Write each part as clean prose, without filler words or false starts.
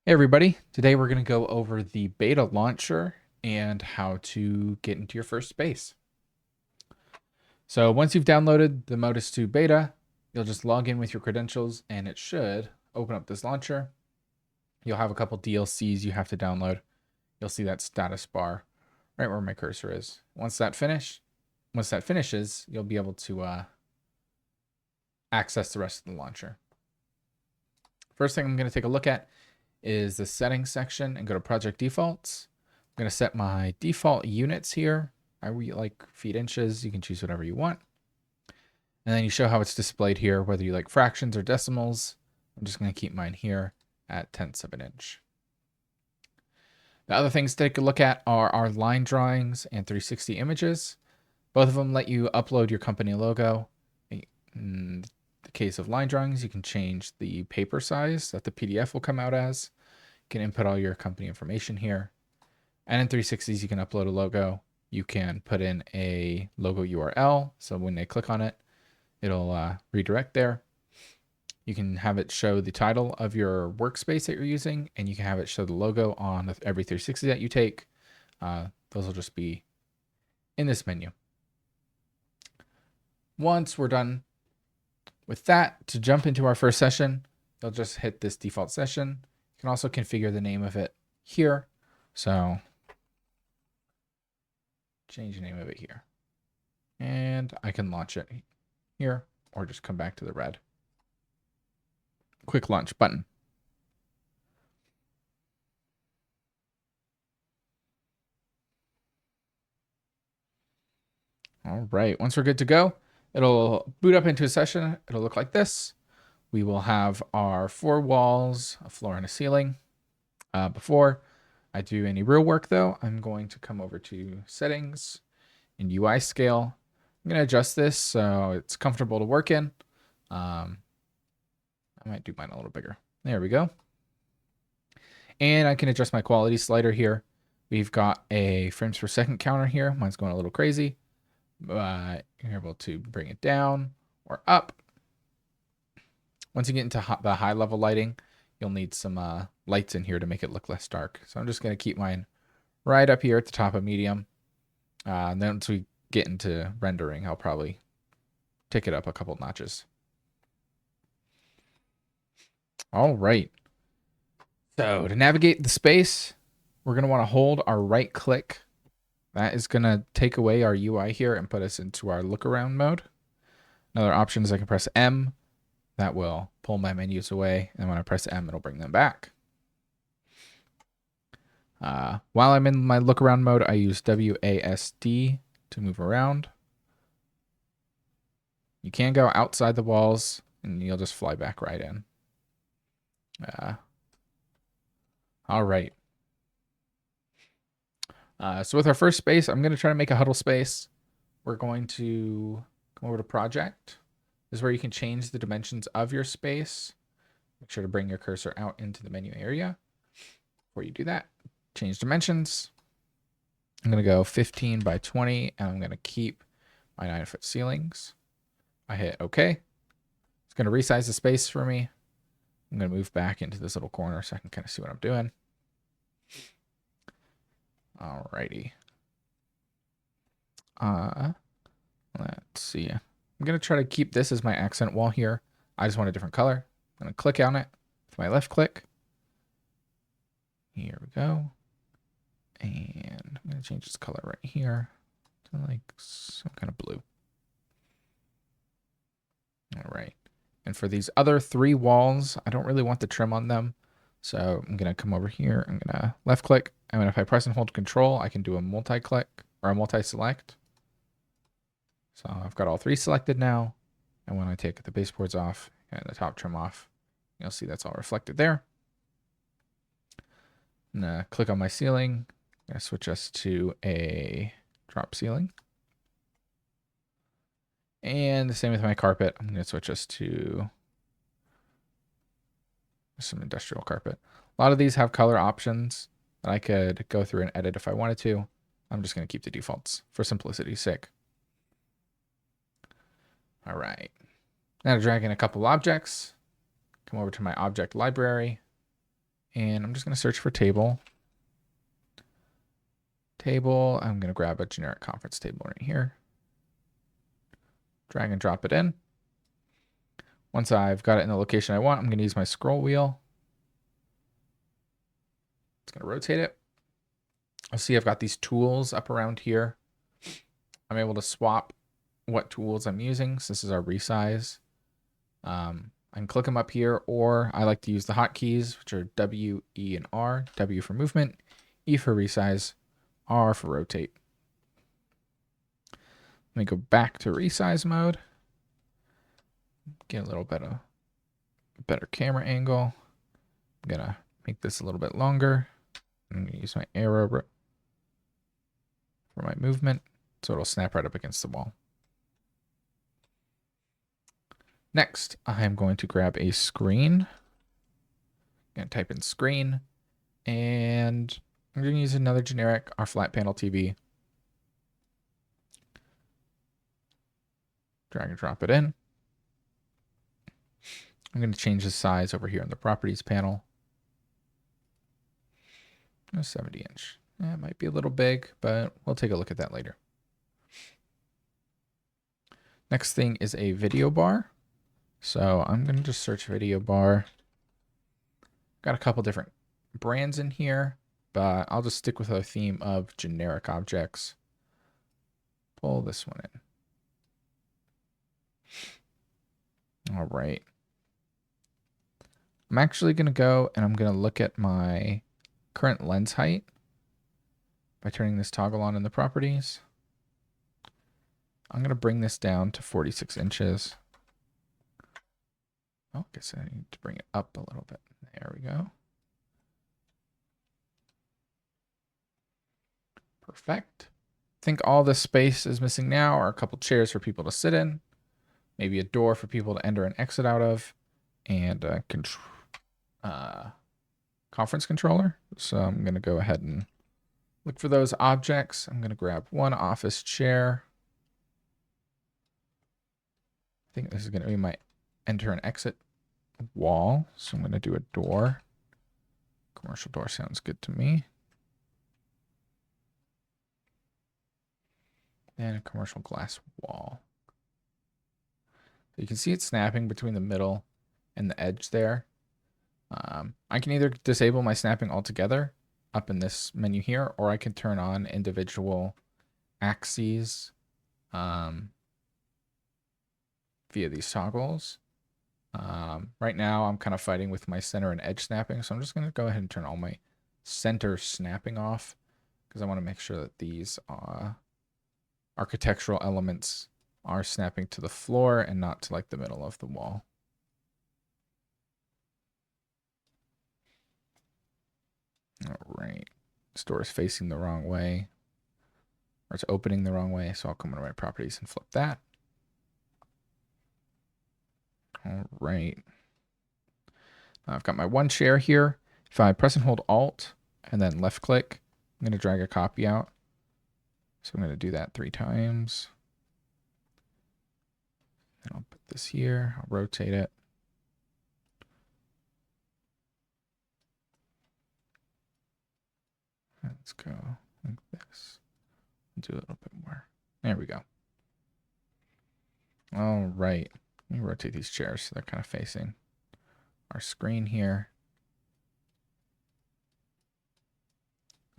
Hey everybody, today we're going to go over the beta launcher and how to get into your first space. So once you've downloaded the Modus 2 beta, you'll just log in with your credentials and it should open up this launcher. You'll have a couple DLCs you have to download. You'll see that status bar right where my cursor is. Once that finishes, you'll be able to access the rest of the launcher. First thing I'm going to take a look at is the settings section and go to project defaults. I'm going to set my default units here. I like feet, inches. You can choose whatever you want. And then you show how it's displayed here, whether you like fractions or decimals. I'm just going to keep mine here at tenths of an inch. The other things to take a look at are our line drawings and 360 images. Both of them let you upload your company logo. In the case of line drawings, you can change the paper size that the PDF will come out as. You can input all your company information here. And in 360s, you can upload a logo. You can put in a logo URL. So when they click on it, it'll redirect there. You can have it show the title of your workspace that you're using, and you can have it show the logo on every 360 that you take. Those will just be in this menu. Once we're done with that, to jump into our first session, you'll just hit this default session. You can also configure the name of it here. So change the name of it here. And I can launch it here or just come back to the red. Quick launch button. All right, once we're good to go, it'll boot up into a session. It'll look like this. We will have our 4 walls, a floor, and a ceiling. Before I do any real work though, I'm going to come over to settings and UI scale. I'm going to adjust this so it's comfortable to work in. I might do mine a little bigger. There we go. And I can adjust my quality slider here. We've got a frames per second counter here. Mine's going a little crazy, but you're able to bring it down or up. Once you get into the high level lighting, you'll need some lights in here to make it look less dark. So I'm just going to keep mine right up here at the top of medium. And then once we get into rendering, I'll probably tick it up a couple notches. All right. So to navigate the space, we're going to want to hold our right click. That is going to take away our UI here and put us into our look around mode. Another option is I can press M. That will pull my menus away. And when I press M, it'll bring them back. While I'm in my look around mode, I use WASD to move around. You can go outside the walls and you'll just fly back right in. All right. So with our first space, I'm going to try to make a huddle space. We're going to come over to project. This is where you can change the dimensions of your space. Make sure to bring your cursor out into the menu area. Before you do that, change dimensions. I'm going to go 15 by 20, and I'm going to keep my 9-foot ceilings. I hit OK. It's going to resize the space for me. I'm going to move back into this little corner so I can kind of see what I'm doing. Alrighty. Let's see. I'm going to try to keep this as my accent wall here. I just want a different color. I'm going to click on it with my left click. Here we go. And I'm going to change this color right here to like some kind of blue. All right. And for these other 3 walls, I don't really want the trim on them. So I'm going to come over here. I'm going to left click. And if I press and hold Control, I can do a multi-click or a multi-select. So I've got all 3 selected now. And when I take the baseboards off and the top trim off, you'll see that's all reflected there. I'm going to click on my ceiling. I'm going to switch us to a drop ceiling. And the same with my carpet. I'm going to switch us to some industrial carpet. A lot of these have color options that I could go through and edit if I wanted to. I'm just going to keep the defaults for simplicity's sake. All right. Now to drag in a couple objects. Come over to my object library And I'm just going to search for table. Table, I'm going to grab a generic conference table right here. Drag and drop it in. Once I've got it in the location I want, I'm going to use my scroll wheel. It's going to rotate it. I'll see I've got these tools up around here. I'm able to swap what tools I'm using. So this is our resize. I can click them up here, or I like to use the hotkeys, which are W, E, and R. W for movement, E for resize, R for rotate. Let me go back to resize mode. Get a little bit of better camera angle. I'm gonna make this a little bit longer. I'm gonna use my arrow for my movement, so it'll snap right up against the wall. Next, I'm going to grab a screen. I'm going to type in screen, and I'm going to use another generic, our flat panel TV. Drag and drop it in. I'm going to change the size over here in the properties panel. 70 inch. It might be a little big, but we'll take a look at that later. Next thing is a video bar. So I'm going to just search video bar. Got a couple different brands in here, but I'll just stick with our theme of generic objects. Pull this one in. All right. I'm actually going to go and I'm going to look at my current lens height by turning this toggle on in the properties. I'm going to bring this down to 46 inches. Oh, I guess I need to bring it up a little bit. There we go. Perfect. I think all this space is missing now are a couple chairs for people to sit in, maybe a door for people to enter and exit out of, and a conference controller. So I'm going to go ahead and look for those objects. I'm going to grab one office chair. I think this is going to be my enter and exit wall. So I'm going to do a door. Commercial door sounds good to me. And a commercial glass wall. So you can see it snapping between the middle and the edge there. I can either disable my snapping altogether up in this menu here, or I can turn on individual axes via these toggles. Right now I'm kind of fighting with my center and edge snapping, so I'm just going to go ahead and turn all my center snapping off because I want to make sure that these architectural elements are snapping to the floor and not to like the middle of the wall. All right, this door is facing the wrong way, or it's opening the wrong way, so I'll come into my properties and flip that. All right. I've got my one chair here. If I press and hold Alt and then left click, I'm going to drag a copy out. So I'm going to do that 3 times. And I'll put this here. I'll rotate it. Let's go like this. Do a little bit more. There we go. All right. Let me rotate these chairs so they're kind of facing our screen here.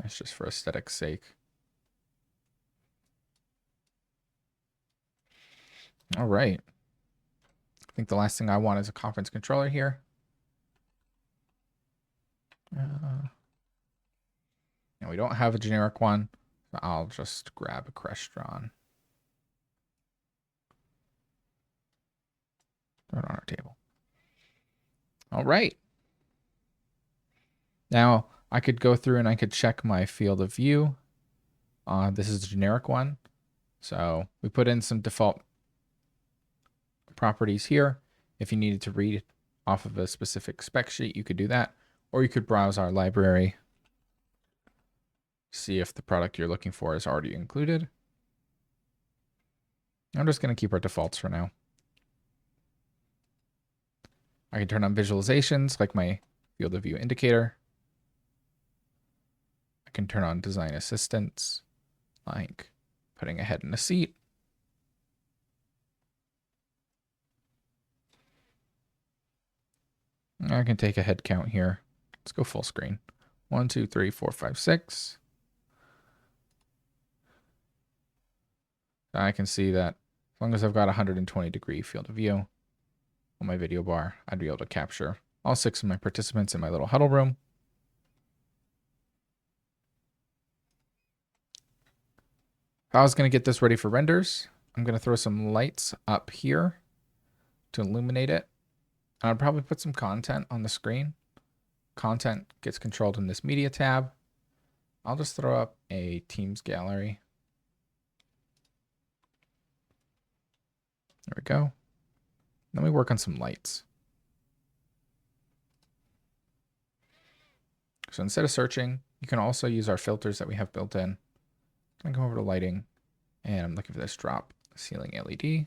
That's just for aesthetic's sake. All right. I think the last thing I want is a conference controller here. And we don't have a generic one, so I'll just grab a Crestron. Throw it on our table. All right. Now I could go through and I could check my field of view. This is the generic one. So we put in some default properties here. If you needed to read off of a specific spec sheet, you could do that. Or you could browse our library, see if the product you're looking for is already included. I'm just going to keep our defaults for now. I can turn on visualizations like my field of view indicator. can turn on design assistance, like putting a head in a seat. I can take a head count here. Let's go full screen. 1, 2, 3, 4, 5, 6. I can see that as long as I've got a 120-degree field of view on my video bar, I'd be able to capture all 6 of my participants in my little huddle room. If I was going to get this ready for renders, I'm going to throw some lights up here to illuminate it. And I'd probably put some content on the screen. Content gets controlled in this media tab. I'll just throw up a Teams gallery. There we go. Let me work on some lights. So instead of searching, you can also use our filters that we have built in. I'm going to go over to lighting, and I'm looking for this drop ceiling LED.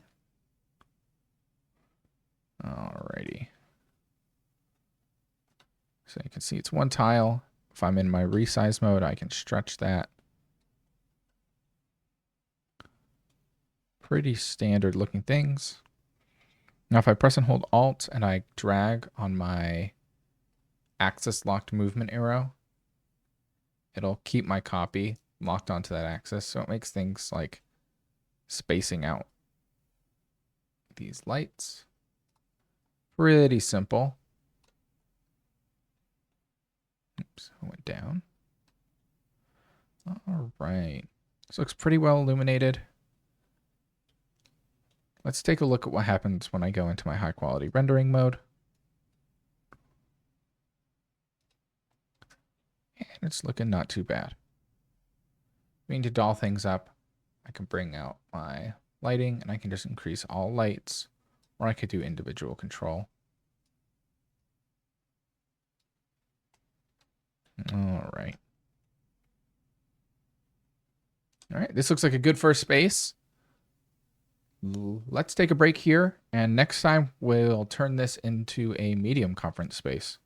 Alrighty. So you can see it's one tile. If I'm in my resize mode, I can stretch that. Pretty standard looking things. Now if I press and hold Alt and I drag on my axis locked movement arrow, it'll keep my copy locked onto that axis. So it makes things like spacing out these lights pretty simple. Oops, I went down. All right. This looks pretty well illuminated. Let's take a look at what happens when I go into my high quality rendering mode. And it's looking not too bad. We need to doll things up. I can bring out my lighting and I can just increase all lights, or I could do individual control. All right. All right, this looks like a good first space. Let's take a break here, and next time we'll turn this into a medium conference space.